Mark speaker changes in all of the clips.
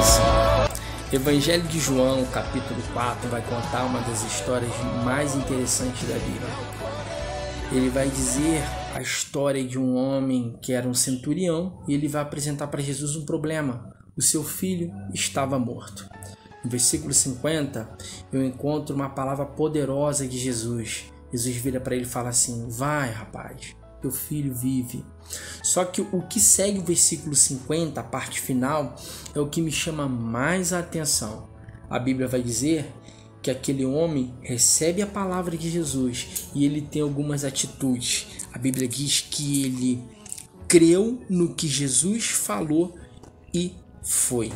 Speaker 1: bênção. Evangelho de João, capítulo 4, vai contar uma das histórias mais interessantes da Bíblia. Ele vai dizer a história de um homem que era um centurião e ele vai apresentar para Jesus um problema. O seu filho estava morto. No versículo 50, eu encontro uma palavra poderosa de Jesus. Jesus vira para ele e fala assim: vai, rapaz, teu filho vive. Só que o que segue o versículo 50, a parte final, é o que me chama mais a atenção. A Bíblia vai dizer que aquele homem recebe a palavra de Jesus e ele tem algumas atitudes. A Bíblia diz que ele creu no que Jesus falou e foi.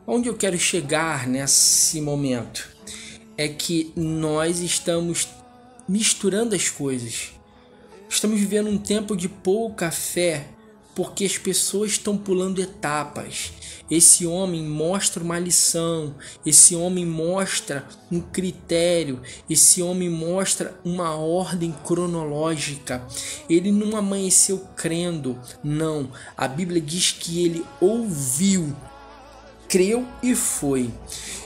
Speaker 1: Onde eu quero chegar nesse momento é que nós estamos misturando as coisas. Estamos vivendo um tempo de pouca fé porque as pessoas estão pulando etapas. Esse homem mostra uma lição, esse homem mostra um critério, esse homem mostra uma ordem cronológica. Ele não amanheceu crendo, não. A Bíblia diz que ele ouviu, creu e foi.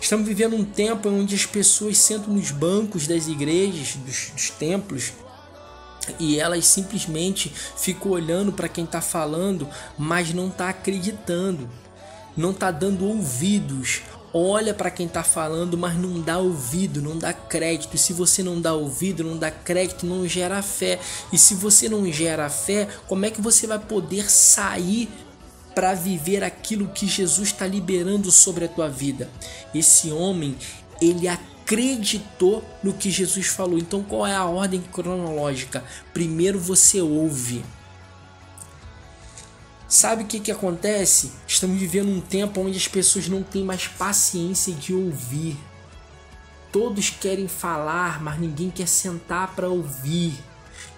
Speaker 1: Estamos vivendo um tempo onde as pessoas sentam nos bancos das igrejas, dos templos, e elas simplesmente ficam olhando para quem está falando, mas não está acreditando, não está dando ouvidos. Olha para quem está falando, mas não dá ouvido, não dá crédito. E se você não dá ouvido, não dá crédito, não gera fé. E se você não gera fé, como é que você vai poder sair para viver aquilo que Jesus está liberando sobre a tua vida? Esse homem, ele acreditou no que Jesus falou. Então qual é a ordem cronológica? Primeiro você ouve. Sabe o que acontece? Estamos vivendo um tempo onde as pessoas não têm mais paciência de ouvir. Todos querem falar, mas ninguém quer sentar para ouvir.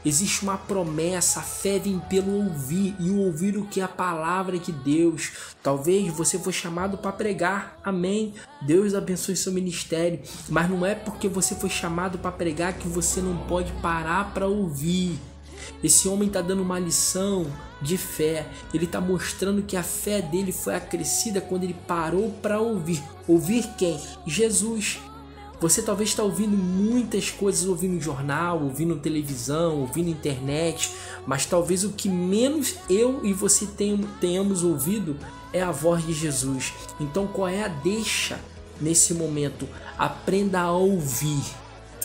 Speaker 1: Existe uma promessa, a fé vem pelo ouvir, e o ouvir o que é a palavra de Deus. Talvez você foi chamado para pregar, amém, Deus abençoe seu ministério, mas não é porque você foi chamado para pregar que você não pode parar para ouvir. Esse homem está dando uma lição de fé, ele está mostrando que a fé dele foi acrescida quando ele parou para ouvir. Ouvir quem? Jesus. Você talvez está ouvindo muitas coisas, ouvindo jornal, ouvindo televisão, ouvindo internet, mas talvez o que menos eu e você tenhamos ouvido é a voz de Jesus. Então qual é a deixa nesse momento? Aprenda a ouvir.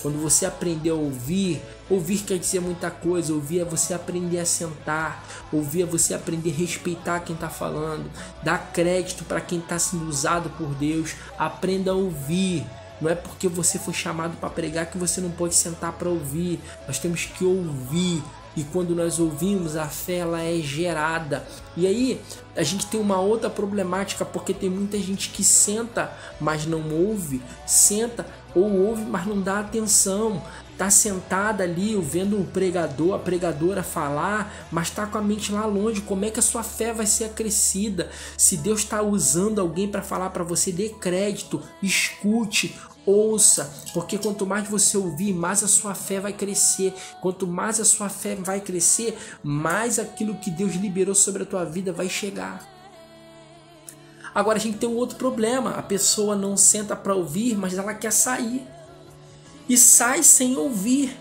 Speaker 1: Quando você aprender a ouvir, ouvir quer dizer muita coisa. Ouvir é você aprender a sentar, ouvir é você aprender a respeitar quem está falando, dar crédito para quem está sendo usado por Deus. Aprenda a ouvir. Não é porque você foi chamado para pregar que você não pode sentar para ouvir. Nós temos que ouvir. E quando nós ouvimos, a fé ela é gerada. E aí a gente tem uma outra problemática, porque tem muita gente que senta, mas não ouve. Senta ou ouve, mas não dá atenção. Está sentada ali, vendo o pregador, a pregadora falar, mas está com a mente lá longe. Como é que a sua fé vai ser acrescida? Se Deus está usando alguém para falar para você, dê crédito, escute, ouça, porque quanto mais você ouvir, mais a sua fé vai crescer. Quanto mais a sua fé vai crescer, mais aquilo que Deus liberou sobre a tua vida vai chegar. Agora a gente tem um outro problema. A pessoa não senta para ouvir, mas ela quer sair. E sai sem ouvir.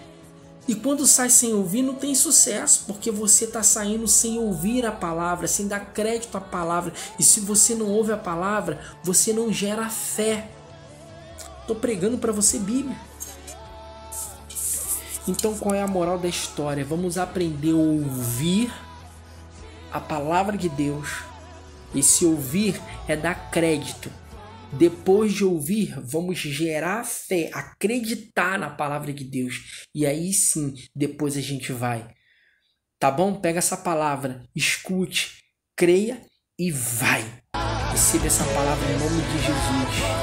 Speaker 1: E quando sai sem ouvir, não tem sucesso, porque você está saindo sem ouvir a palavra, sem dar crédito à palavra. E se você não ouve a palavra, você não gera fé. Estou pregando para você Bíblia. Então qual é a moral da história? Vamos aprender a ouvir a palavra de Deus. Esse ouvir é dar crédito. Depois de ouvir, vamos gerar fé, acreditar na palavra de Deus. E aí sim, depois a gente vai. Tá bom? Pega essa palavra, escute, creia e vai. Receba essa palavra em nome de Jesus.